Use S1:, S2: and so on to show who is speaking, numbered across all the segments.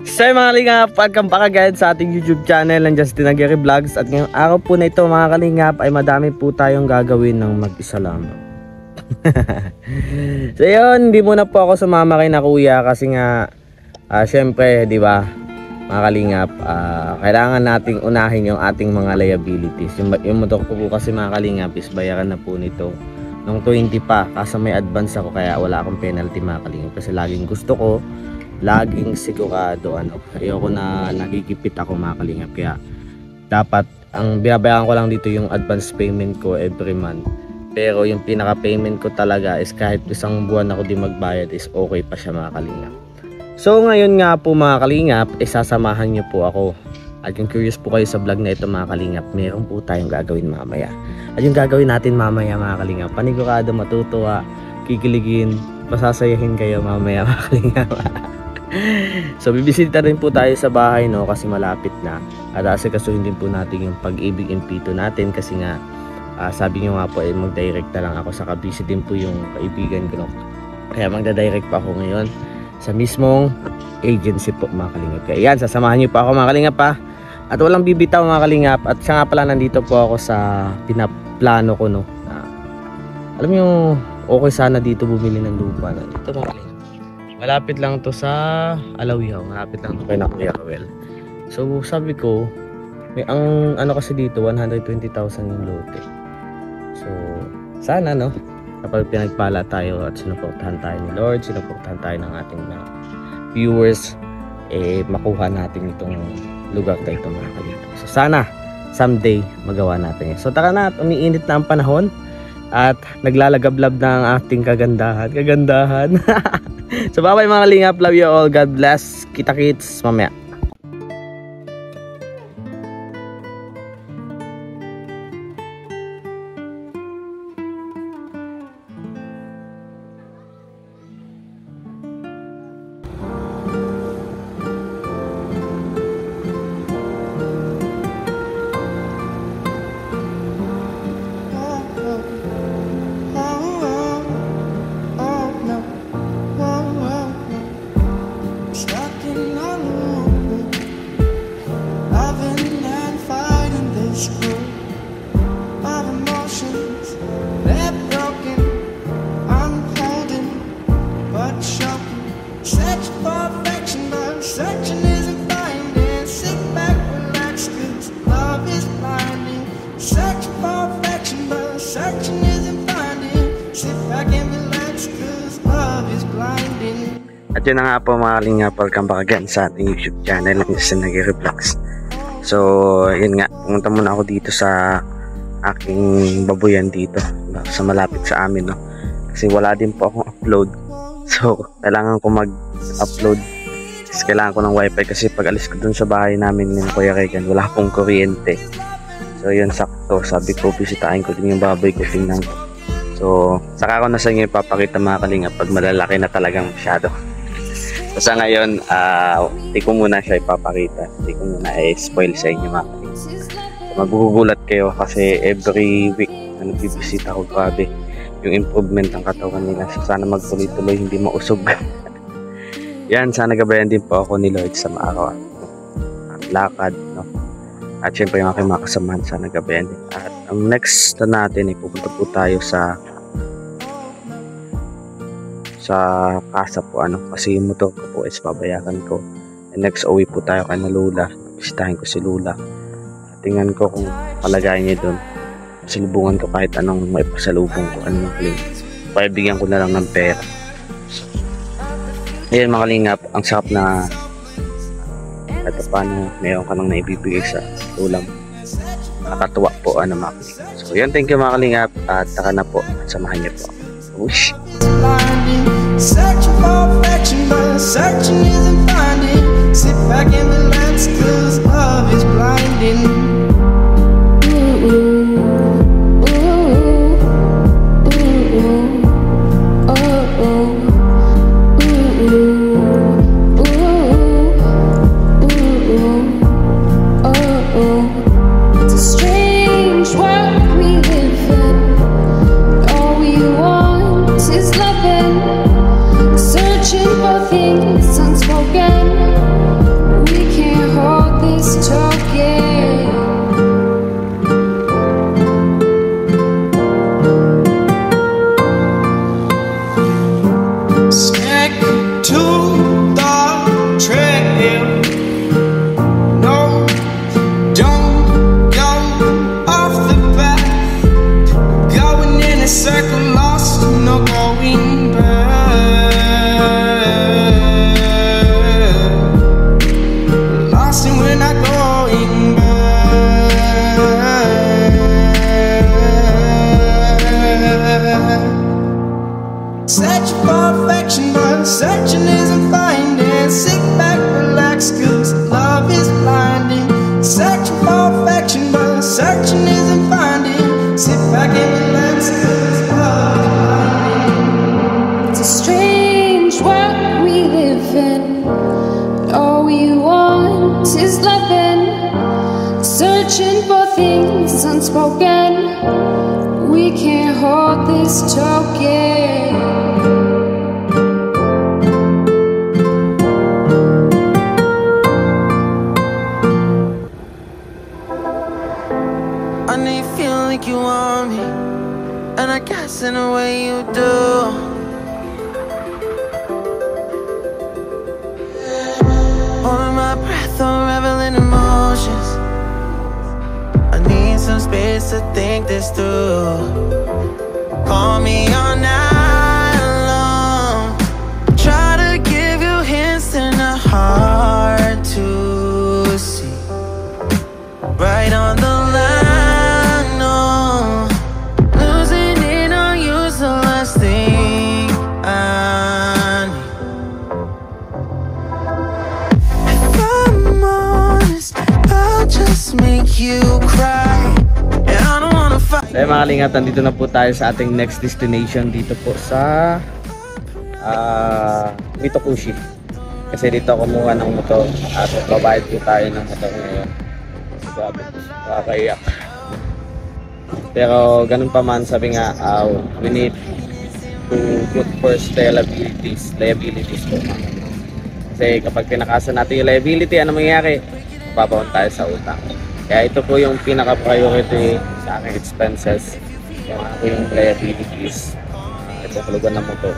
S1: So mga kalingap, welcome back again sa ating YouTube channel ng Justin Aguirre Vlogs. At ngayong araw po na ito mga kalingap ay madami po tayong gagawin ng mag-isa lang. So yun, hindi muna po ako sumama kay na kuya kasi nga syempre di ba mga kalingap, kailangan nating unahin yung ating mga liabilities. Yung motor ko po kasi mga kalingap is bayaran na po nito nung 20 pa, kasi may advance ako kaya wala akong penalty mga kalingap. Kasi laging gusto ko laging sigurado, ayoko na nagigipit ako mga kalingap, kaya dapat ang binabayaran ko lang dito yung advance payment ko every month. Pero yung pinaka payment ko talaga is kahit isang buwan ako di magbayad is okay pa siya mga kalingap. So ngayon nga po mga kalingap, sasamahan nyo po ako. At yung curious po kayo sa vlog na ito mga kalingap, meron po tayong gagawin mamaya. At yung gagawin natin mamaya mga kalingap, panigurado, matutuwa, kikiligin, masasayahin kayo mamaya mga kalingap. So bibisita rin po tayo sa bahay kasi malapit na. At asikasuhin din po natin yung Pag-ibig Impito natin kasi nga sabi nyo nga po mag-direct na lang ako, saka busy din po yung kaibigan ko kaya magda-direct pa ako ngayon sa mismong agency po mga kalingap. Kaya yan, sasamahan nyo pa ako mga kalingap at walang bibitaw mga kalingap. At siya nga pala, nandito po ako sa pinaplano ko alam nyo, okay sana dito bumili ng lupa. Nandito mga kalingap, malapit lang to sa Alawihaw, malapit lang to kay na Kuya Rowel. So sabi ko, ang kasi dito 120,000 yung lote. So sana kapag pinagpala tayo at sinuportahan tayo ni Lord, sinuportahan tayo ng ating viewers, makuha natin itong lugar na ito mga kalingap. So sana someday magawa natin yan. So tara na, umiinit na ang panahon at naglalagablab na ang ating kagandahan. So bye bye mga kalingap, love you all, God bless, kita-kits mamaya. At yun na nga po mga kalingap, welcome back again sa ating YouTube channel ng Justin Aguirre Vlogs. So yun nga, pumunta muna ako dito sa aking babuyan dito sa malapit sa amin kasi wala din po akong upload. So kailangan ko mag-upload kasi kailangan ko ng wifi, kasi pag alis ko dun sa bahay namin ng Kuya Regan wala pong kuryente. So yun, sakto, sabi ko bisitahin ko din yung baboy ko, tingnan ko. So saka ko na sa inyo ipapakita mga kalingap pag malalaki na talagang masyado. So sa ngayon, di ko muna siya ipapakita, di ko muna spoil sa inyo mga kalingap. So, magugulat kayo kasi every week na nagbibisita ko, grabe yung improvement ng katawan nila. So sana magtuloy-tuloy, hindi mausog. Yan, sana gabayan din po ako ni Lord sa maaraw at lakad, at syempre yung aking mga kasamahan, sana gabayan din. At ang next na natin ay pupunta po tayo sa kasa po kasi yung motor ko po is babayaran ko. And next uwi po tayo kay na Lula, bisitahin ko si Lula, tingnan ko kung palagayan niya doon, pasalubungan ko kahit anong may pasalubong ko, anong claim, paibigyan ko na lang ng pera. Ayan mga kalingap, ang sarap na kahit paano mayroon ka nang naibibigay sa ulam, nakatuwa po mga kalingap. So yun, thank you mga kalingap, at taka na po, samahan niyo po. Ush! Searching for affection, but searching isn't finding. Sit back and relax, 'cause love is blinding.
S2: It's a strange world we live in. All we want is loving, searching for things unspoken. We can't hold this token.
S3: Stick to the trail. No, don't go off the path. Going in a circle, lost, no going back. Lost and we're not going back. Searching for affection, but searching isn't finding. Sit back, relax, cause love is blinding. Searching for affection, but searching isn't finding. Sit back and relax, cause love is blinding.
S2: It's a strange world we live in. All we want is loving, searching for things unspoken. We can't hold this token.
S3: I know you feel like you want me, and I guess in a way you do. Holding my breath, unraveling emotions. I need some space to think this through. Call me all night long. Try to give you hints and a hard to see. Right on the line, no. Losing it on you's the last thing I need. If I'm honest, I'll just make you cry. And I don't wanna fight.
S1: So mga kalingap, nandito na po tayo sa ating next destination dito po sa Mitokushi. Kasi dito kumuha ng motor at provide po tayo ng motor ngayon. Grabe, nakakaiyak. Pero ganun pa man, sabi nga, we need to look first liabilities po. Kasi kapag pinakasan natin yung liability, ano mangyayari? Mababaon tayo sa utang. Kaya ito po yung pinaka-priority sa aking expenses, yung aking liabilities. Ito kulugan ng motor.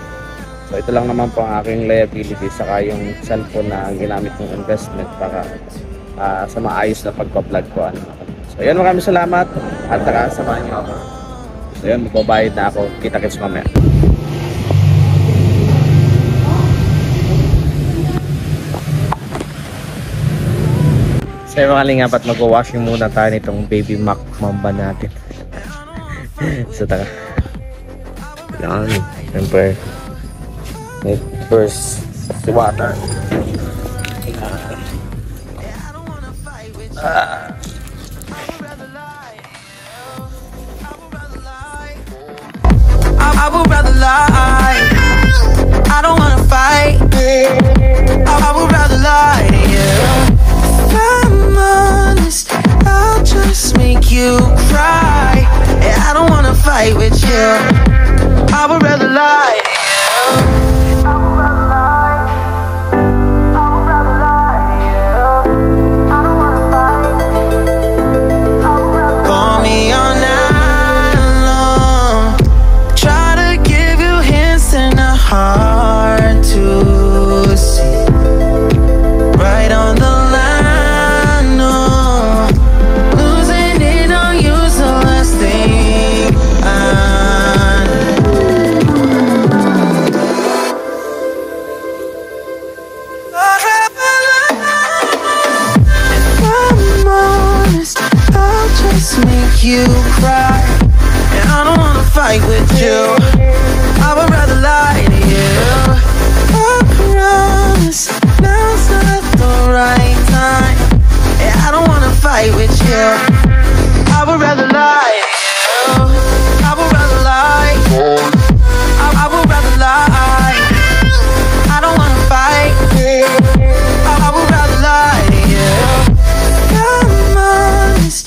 S1: So ito lang naman po ang aking liabilities, saka yung cellphone na ginamit ng investment para sa maayos na pagpa-vlog ko. So yun, maraming salamat at samahan niyo ako. So yun, magbabayad na ako. Kita-kits mamaya. So yun, mga kalingap, at mag-washing muna tayo nitong baby Mac Mamba natin. So taka. Yan, siyempre first si water.
S3: I would rather lie. I don't wanna fight. I would rather lie. Yeah. If I'm honest, I'll just make you cry. Yeah, I don't wanna fight with you. I would rather lie. Hard to see. Right on the line, no. Losing it on you's the last thing I need. If I'm honest, I'll just make you cry. And I don't wanna fight with you. I would rather lie to you. I promise now's not the right time. Yeah, I don't wanna fight with you. I would rather lie to you. I would rather lie. I would rather lie. I don't wanna fight. I would rather lie to you. I'm honest.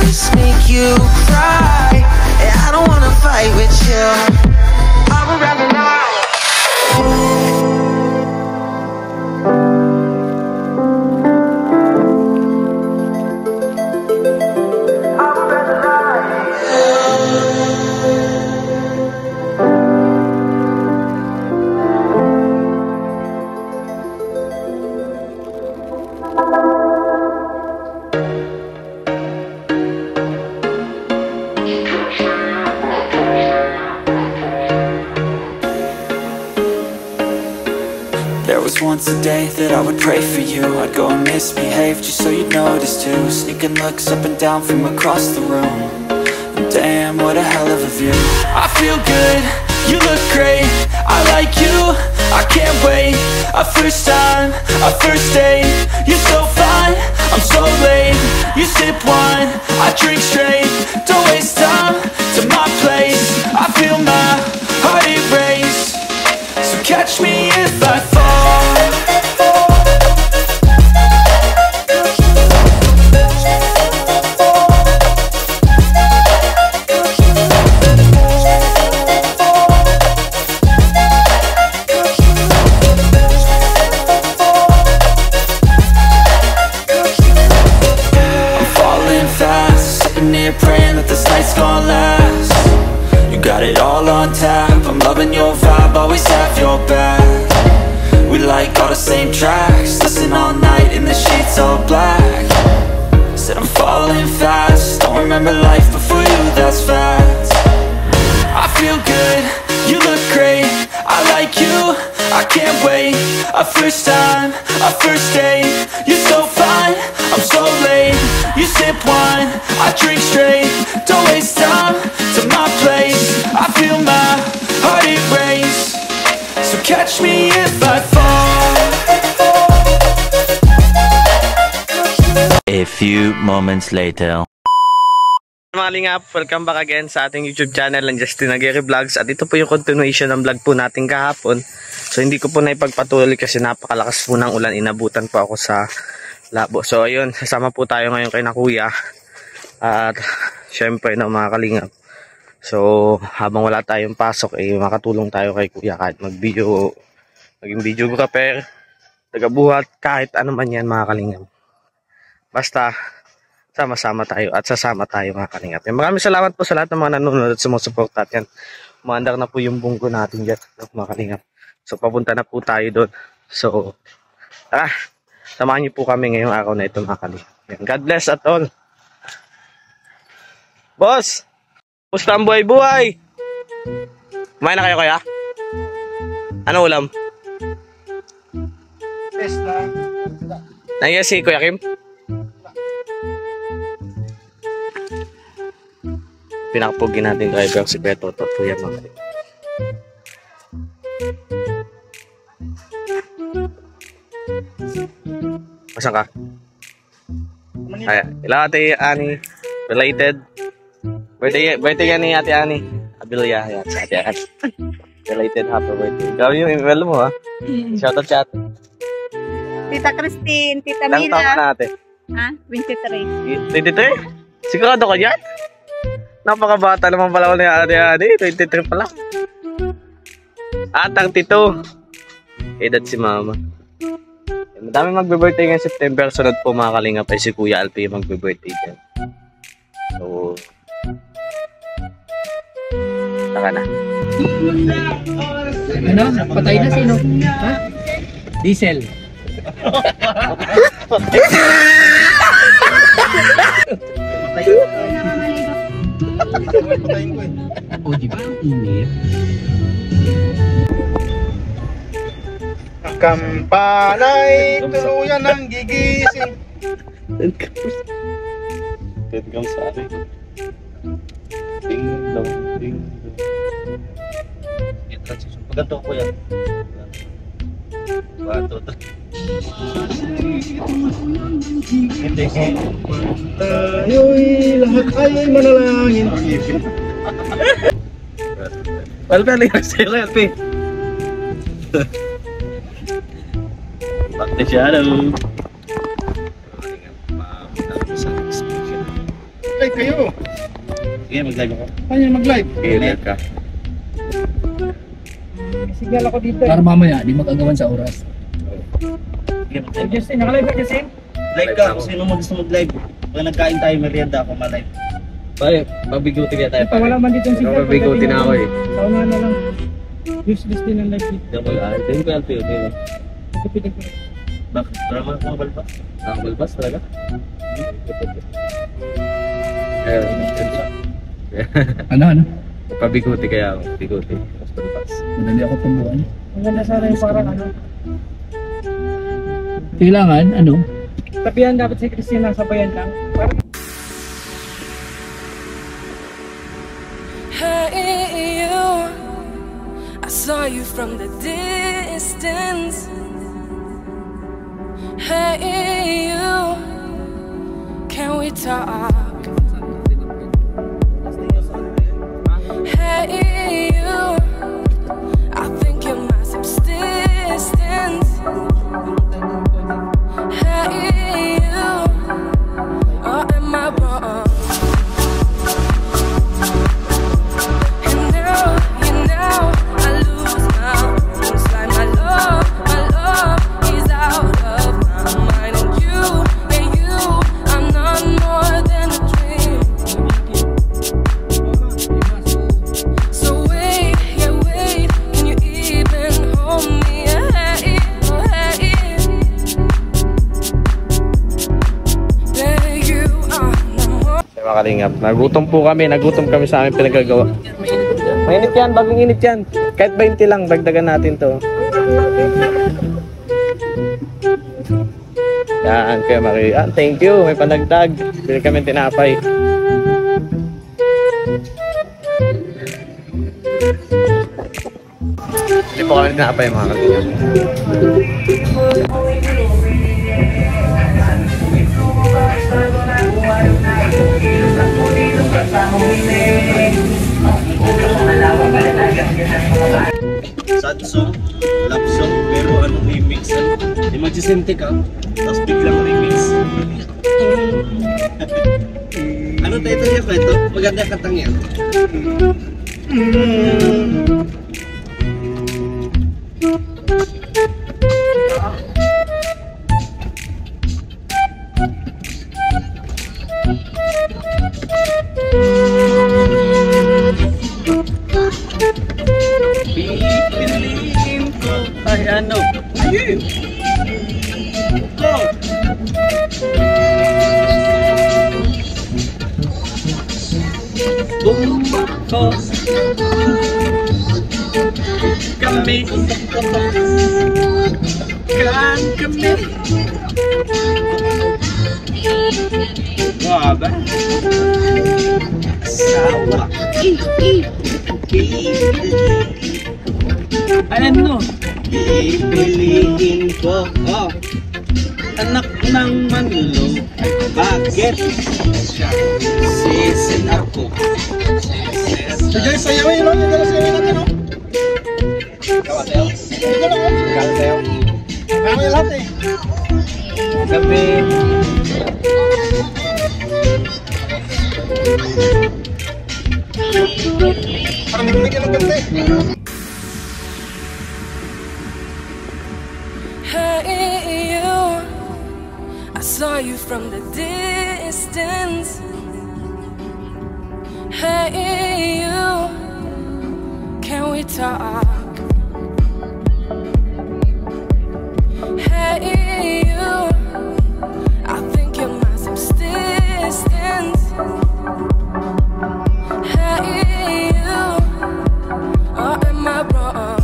S3: just make you cry. And I don't wanna fight with you. I would rather lie.
S4: There was once a day that I would pray for you. I'd go and misbehave just so you'd notice too. Sneaking looks up and down from across the room. And damn, what a hell of a view. I feel good, you look great, I like you, I can't wait. A first time, a first date. You're so fine, I'm so late. You sip wine, I drink straight. Don't waste time to my place. I feel my heart erase. So catch me if I fall. Praying that this night's gonna last. You got it all on tap, I'm loving your vibe, always have your back. We like all the same tracks, listen all night in the sheets all black. Said I'm falling fast, don't remember life before you, that's facts. I feel good, you look great, I like you, I can't wait. A first time, a first date. You're so fine, I'm so late. You sip wine, I drink straight. Don't waste time to my place. I feel my heart erase. So catch me if I fall.
S5: A few moments later.
S1: Mga lingap, welcome back again sa ating YouTube channel ng Justin Aguirre Vlogs. At ito po yung continuation ng vlog po natin kahapon. So hindi ko po na ipagpatuloy kasi napakalakas po ng ulan. Inabutan po ako sa labo. So ayun, sasama po tayo ngayon kay na kuya. At syempre no, mga kalingap. So habang wala tayong pasok, makatulong tayo kay kuya kahit mag-video, maging videographer, tagabuhat, kahit ano man yan mga kalingap. Basta sama-sama tayo at sasama tayo mga kalingap. Maraming salamat po sa lahat ng mga nanonood at sumusuporta at yan. Umaandar na po yung bunggo natin dyan mga kalingap. So papunta na po tayo doon. So tara, samahan niyo po kami ngayong araw na ito mga kalingap. God bless at all. Boss! Kumusta ang buhay-buhay? Kumain na kayo kaya? Ano ulam? Nangyay si Kuya Kim? Pinakapugin natin driver si Beto at Kuya mga. Masan ka? Ay, ila Ate Ani related. Birthday yan ni Ate Ani Abilia. Yan sa Ate Ani related, happy birthday. Gawin yung email mo ha. Shoutout sa ate
S6: Tita Christine, Tita
S1: Ilang taon
S6: Mina.
S1: na ate?
S6: Ha? 23.
S1: 23? Sigurado ka dyan? Napakabata naman pala ko ni Ate Ani. 23 pa lang. At 32. Edad si mama. Madami magbe-birthday ngayong September. Sunod po mga kalingap ay si Kuya Alpi magbe-birthday dyan. So taka na.
S7: Ano? Patay na sino? Ha? Diesel. O di ba ang init?
S8: Kampanay, tuluyan ng gigising.
S1: Welcome sa atin. Ding dong, ding dong. Transition. Pagkanto ko yan. Hindi ko.
S8: Tayo'y lahat ay manalangin.
S1: Alpi, alihan sa'yo kay Alpi. Bakit siya, ano?
S8: mag-live kayo.
S7: Sige, mag-live ako.
S8: Kaya mag-live.
S1: Killer ka.
S8: Signal ako dito.
S7: Para mamaya, di mag-agawan sa oras.
S8: Sige, mag-live. Justin, naka-live ka, Justin?
S7: Live ka, kung sino mo gusto mag-live. Pag nagkain tayo, merienda ako ma-live.
S1: Pare, mabiguti kaya tayo.
S8: Wala man dito ang signal.
S1: Mabiguti na ako eh.
S8: Sa una na lang. Useless din ang live dito.
S1: Double R. Din ko LP.
S7: Bakit? Para makabalbas.
S1: Nakabalbas talaga? Ayun.
S7: Ano?
S1: Pabiguti kaya ako. Biguti. Mas balbas.
S7: Madali ako tumbuan.
S8: Ang ganda sana yung parang ano.
S7: Kailangan, ano?
S8: Tapihan dapat si Christina, sabayan lang. Parang
S9: Hey you, I saw you from the distance. Hey you, can we talk? Hey you, I think you're my subsistence. Hey you, or am I wrong?
S1: Kalingap. Nagutom kami sa aming pinagagawa. Mainit yan, bagong init yan. Kahit 20 lang, dagdagan natin to. Yan, kaya thank you, may panagdag. Bili kami tinapay. Hindi po kami tinapay mga kalingap.
S7: Sad song, love song, pero anong remix? Di magsisente ka, tapos biglang remix. Ano title niya ba ito? Maganda katang yan. Pipiliin ko ay ano? Ayun! Go! Bumakos kami kan kami Waba Asawa Ano? Pipiliin ko anak ng manlong. Bakit? Sisin ako.
S8: Si Joyce, sayawin, no? Yung dala sayawin natin, no?
S7: Kawasayaw?
S8: Hindi ko lang, no?
S7: Kawasayaw?
S8: Kami lahat, eh.
S7: Gabi.
S8: Parang nagiging ng ganda, eh.
S9: Hey you, I saw you from the distance. Hey you, can we talk? Hey you, I think you're my subsistence. Hey you, or am I wrong?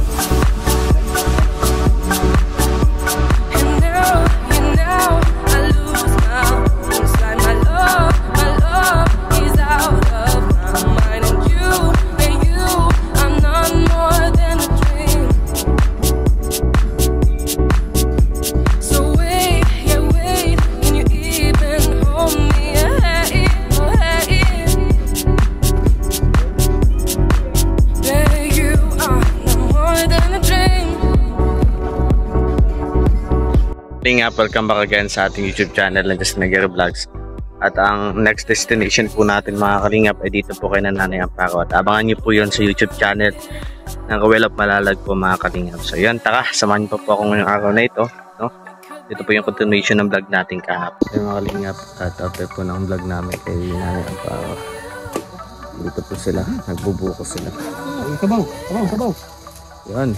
S1: Welcome back again sa ating YouTube channel ng Just Nagger Vlogs. At ang next destination po natin mga kalingap ay dito po kay Nanay Amparo. At abangan nyo po yun sa YouTube channel ng Kawelap Malalag po mga kalingap. So yan, tara, samahan po ako ngayong araw na ito. No? Dito po yung continuation ng vlog natin kahapon. Yung mga kalingap, at after po ng vlog namin kay Nanay Amparo. Dito po sila, nagbubuko sila.
S8: Sabaw.
S1: Yan.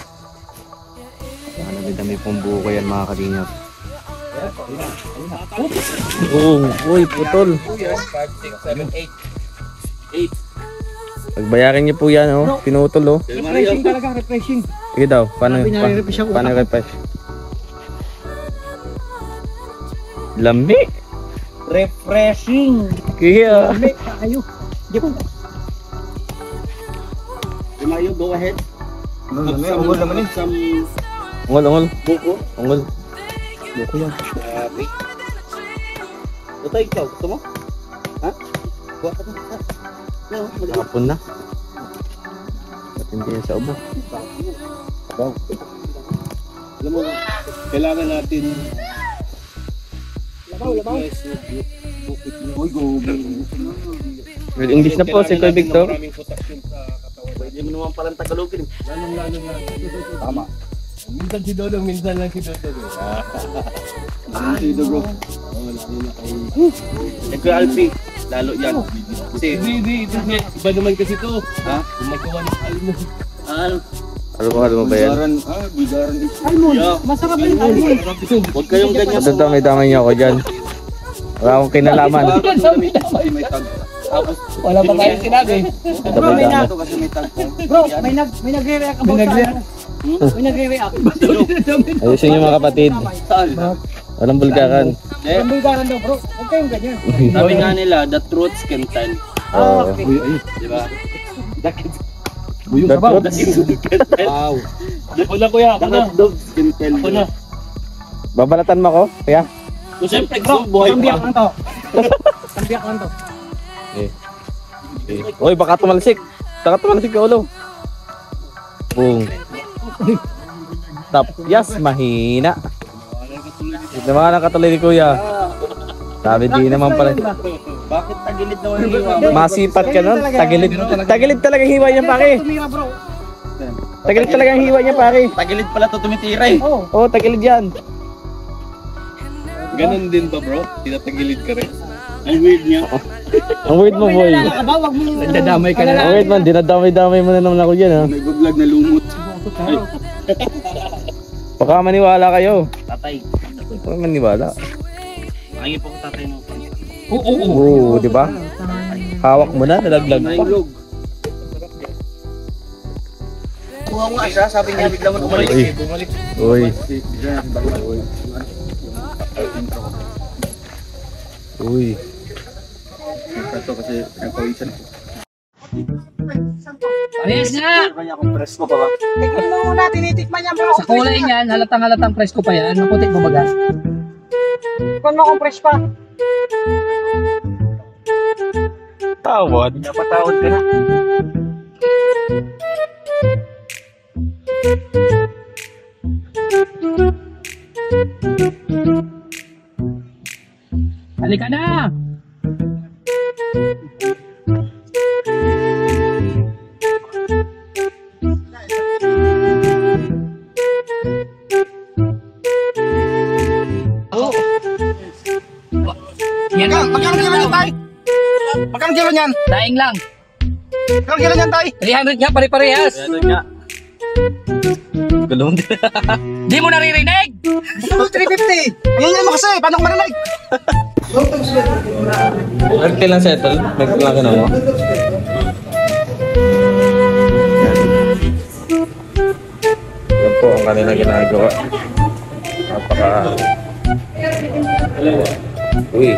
S1: Dami pong buko yan mga kalingap. Uy, putol.
S7: 5, 6, 7, 8.
S1: Pagbayarin niyo po yan, oh. Pinutol, oh.
S8: Refreshing talaga, refreshing.
S1: Sige daw, paano
S8: Sabi niya,
S1: refresh? Lambi.
S8: Refreshing.
S1: Kaya.
S8: Lamig kayo. Di ba?
S7: Mayo, go ahead.
S8: Ungol naman eh.
S1: Ungol.
S7: Buko.
S1: Ungol.
S8: Buko yan.
S7: Grabe. Ito ikaw, gusto mo? Ha? Buha ka mo.
S1: Hapon na. Matindi yan sa ubo.
S7: Wow. Alam mo, kailangan natin
S8: Labaw.
S7: Uy, go.
S1: With English na po, si Kuya Victor.
S7: Maraming potassium sa katawan. Pwede mo naman palang Tagalogin. Lalo. Tama. Minsan si Dodong, minsan lang si Dodong. Si Dodong. Oo, lalo na kay... Kuya Alfie, lalo yan. Kasi... Hindi. Iba naman kasi to. Ha? Gumagawa ng almond.
S1: Ano mo ba yan?
S7: Bigaran is...
S8: Almond. Masarap yung almond.
S7: Huwag kayong ganyan.
S1: Madadamay-damay niyo ako dyan. Wala akong kinalaman.
S7: May tag. Tapos...
S8: Wala pa tayong sinabi. Bro, may
S1: Damay-damay.
S7: Kasi may tag.
S8: Bro, may nagre-react about May nagre-react.
S1: Ayusin niyo mga kapatid.
S7: Saan?
S1: Walang bulgaran.
S8: Ang bulgaran daw, bro. Huwag kayong ganyan.
S7: Sabi nga nila, the truths can tell.
S1: Oo.
S7: Di ba?
S1: That's what-
S7: Wow. Ako na kuya, ako na. Dogs can tell. Ako na.
S1: Babalatan mo ako, kaya?
S7: Siyempre, buhay
S8: Tambiyak
S7: pa.
S8: lang to. Tambiyak lang to.
S1: Uy, baka tumalsik. Baka tumalsik ka ulo. Boom. Tap. Yes, mahina. Ito mga nakatuloy ni Kuya. Sabi di naman pala.
S7: Bakit tagilid naman yung hiwa?
S1: Masipat ka nun. Tagilid talaga ang hiwa niya, pare.
S8: Tumira, bro.
S1: Tagilid talaga ang hiwa niya, pare.
S7: Tagilid pala to tumitira eh.
S8: Oh.
S1: Oo, tagilid yan.
S7: Ganun din ba bro? Tinatagilid ka rin? Ang weird niya.
S1: Ang weird mo, boy.
S8: Wag mo
S7: Nadadamay ka
S1: Ang weird man, dinadamay-damay mo na naman ako dyan, ha.
S7: Nag-vlog na lumot.
S1: Baka maniwala kayo.
S7: Tatay.
S1: Baka maniwala.
S7: Nakingin po ko tatay mo.
S1: Oo, di ba? Hawak mo na, nalaglag pa.
S7: Nailog. Kuha ko nga siya, sabi niya bigla mo umalis.
S1: Uy.
S7: Bumalik.
S1: Uy. Uy.
S7: Ito kasi nagpawisan ko.
S8: Parehas nga.
S7: Kanya akong presko pa ba?
S8: Tikman mo muna, tinitikman niya, bro. Sa kulay niyan, halatang presko pa yan. Maputik mo baga. Tikman mo kung fresh pa.
S1: Tawad.
S7: Napatawad ka na.
S8: Halika na. Yan.
S7: Magkano kilo niyan, tay? Magkano kilo niyan?
S8: Daing lang.
S7: Magkano kilo niyan, tay?
S8: 300 nga, pare-parehas.
S7: Ano nga?
S1: Gulong din.
S8: Di mo naririnig?
S7: 350! Yan mo kasi, paano ko marinig?
S1: Arte lang settle. May lang ka mo. Yan po ang kanila ginagawa. Napaka... Uy.